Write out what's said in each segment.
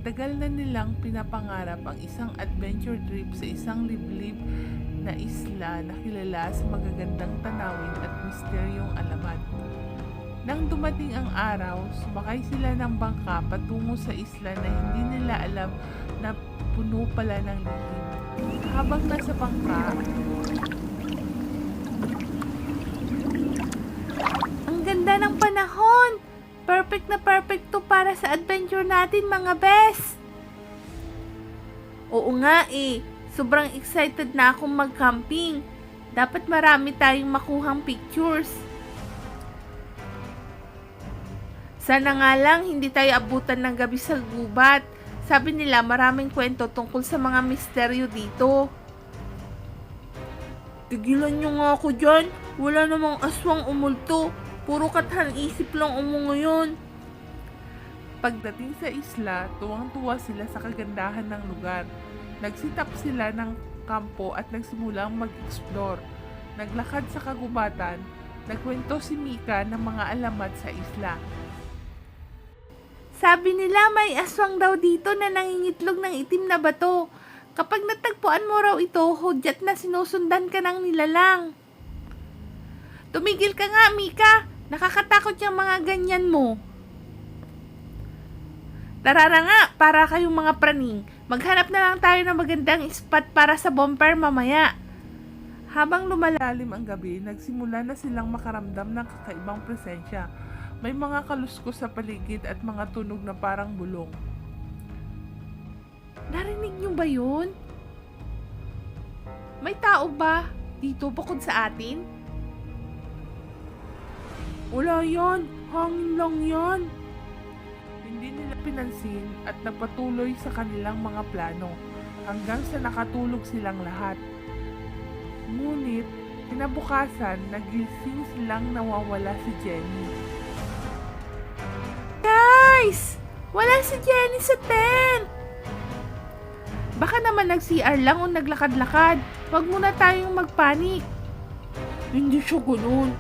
Matagal na nilang pinapangarap ang isang adventure trip sa isang liblib na isla na kilala sa magagandang tanawin at misteryong alamat. Nang dumating ang araw, sumakay sila ng bangka patungo sa isla na hindi nila alam na puno pala ng lihim. Habang nasa bangka, Ang ganda ng panahon! Perfect na perfect to para sa adventure natin, mga bes! Oo nga eh, sobrang excited na akong mag-camping. Dapat marami tayong makuhang pictures. Sana nga lang hindi tayo abutan ng gabi sa gubat. Sabi nila maraming kwento tungkol sa mga misteryo dito. Tigilan nyo nga ako dyan. Wala namang aswang umulto. Puro kathan-isip lang umo ngayon. pagdating sa isla, tuwang-tuwa sila sa kagandahan ng lugar. Nagsitap sila ng kampo at nagsimulang mag-explore. Naglakad sa kagubatan, nagkwento si Mika ng mga alamat sa isla. Sabi nila may aswang daw dito na nangingitlog ng itim na bato. Kapag natagpuan mo raw ito, hudyat na sinusundan ka ng nilalang. Tumigil ka nga, Mika! Nakakatakot yung mga ganyan mo. Tara na nga, para kayong mga praning. Maghanap na lang tayo ng magandang spot para sa bonfire mamaya. Habang lumalalim ang gabi, nagsimula na silang makaramdam ng kakaibang presensya. May mga kaluskos sa paligid at mga tunog na parang bulong. Narinig niyo ba yun? May tao ba dito bukod sa atin? Wala yan, hangin lang yan. Hindi nila pinansin at nagpatuloy sa kanilang mga plano hanggang sa nakatulog silang lahat. Ngunit, kinabukasan, nagising silang nawawala si Jenny. Guys! Wala si Jenny sa tent! Baka naman nag-CR lang o naglakad-lakad. Huwag muna tayong magpanik. Hindi siya ganun.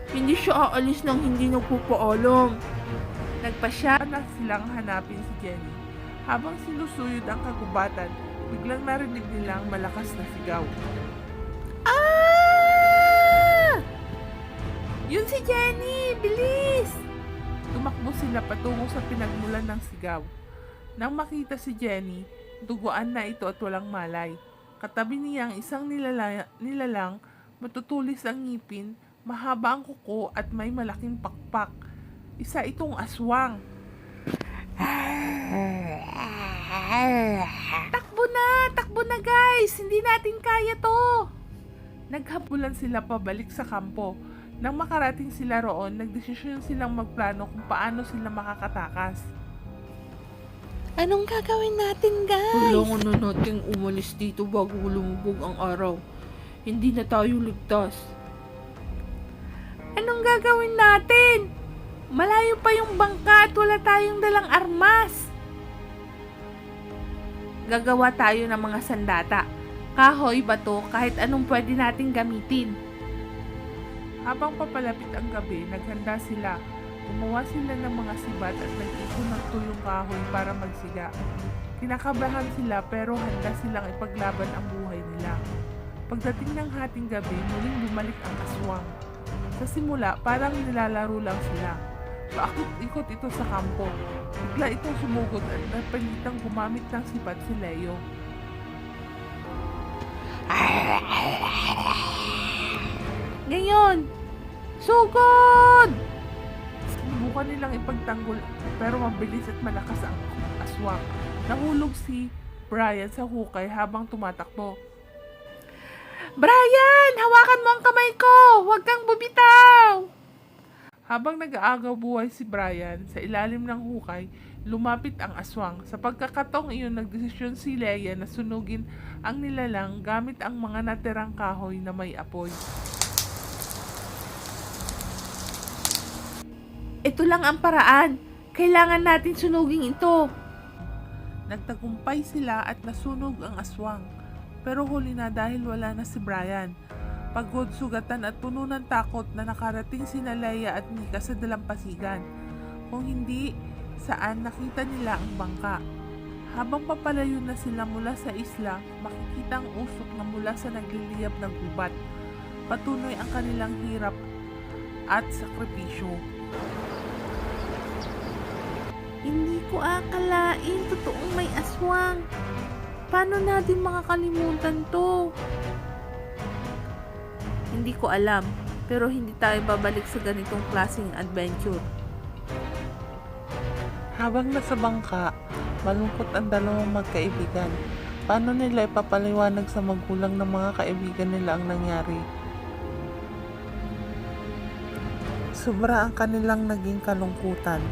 Hindi siya aalis nang hindi nagpapaalam. Nagpasya na silang hanapin si Jenny. Habang sinusuyod ang kagubatan, biglang narinig nilang malakas na sigaw. Ah! Yun si Jenny! Bilis! Tumakbo sila patungo sa pinagmulan ng sigaw. Nang makita si Jenny, duguan na ito at walang malay. Katabi niya ang isang nilalang, matutulis ang ngipin, mahaba ang kuko at may malaking pakpak. Isa itong aswang. Takbo na guys! Hindi natin kaya to! Naghabulan sila pabalik sa kampo. Nang makarating sila roon, nagdesisyon silang magplano kung paano sila makakatakas. Anong gagawin natin, guys? Kailangan na nating umalis dito bago lumubog ang araw. Hindi na tayo ligtas. Anong gagawin natin? Malayo pa yung bangka at wala tayong dalang armas. Gagawa tayo ng mga sandata. Kahoy, bato, kahit anong pwede nating gamitin. Habang papalapit ang gabi, naghanda sila. Gumawa sila ng mga sibat at nag-ipon ng tuyong kahoy para magsiga. Kinakabahan sila pero handa silang ipaglaban ang buhay nila. Pagdating ng hating gabi, muling bumalik ang aswang. Sa simula, parang nilalaro lang sila. Paakot-ikot ito sa kampo. Bigla itong sumugod at napilitang gumamit ng sibat si Leo. Ngayon, sugod! Subukan nilang ipagtanggol pero mabilis at malakas ang aswang. Nahulog si Brian sa hukay habang tumatakbo. Brian, hawakan mo ang kamay ko! Huwag kang bubitaw! Habang nag-aagaw buhay si Brian sa ilalim ng hukay, lumapit ang aswang. Sa pagkakataong iyon, nagdesisyon si Leia na sunugin ang nilalang gamit ang mga natirang kahoy na may apoy. Ito lang ang paraan. Kailangan natin sunugin ito. Nagtagumpay sila at nasunog ang aswang. Pero huli na dahil wala na si Brian. Pagod, sugatan at puno ng takot na nakarating sina Leia at Mika sa dalampasigan. Kung hindi, saan nakita nila ang bangka. Habang papalayo na sila mula sa isla, makikita ang usok na mula sa nagliliyab na gubat. Patuloy ang kanilang hirap at sakripisyo. Hindi ko akalain totoong may aswang. Paano natin makakalimutan to? Hindi ko alam, pero hindi tayo babalik sa ganitong klaseng adventure. Habang nasa bangka, malungkot ang dalawang magkaibigan. Paano nila ipapaliwanag sa magulang ng mga kaibigan nila ang nangyari? Sobra ang kanilang naging kalungkutan.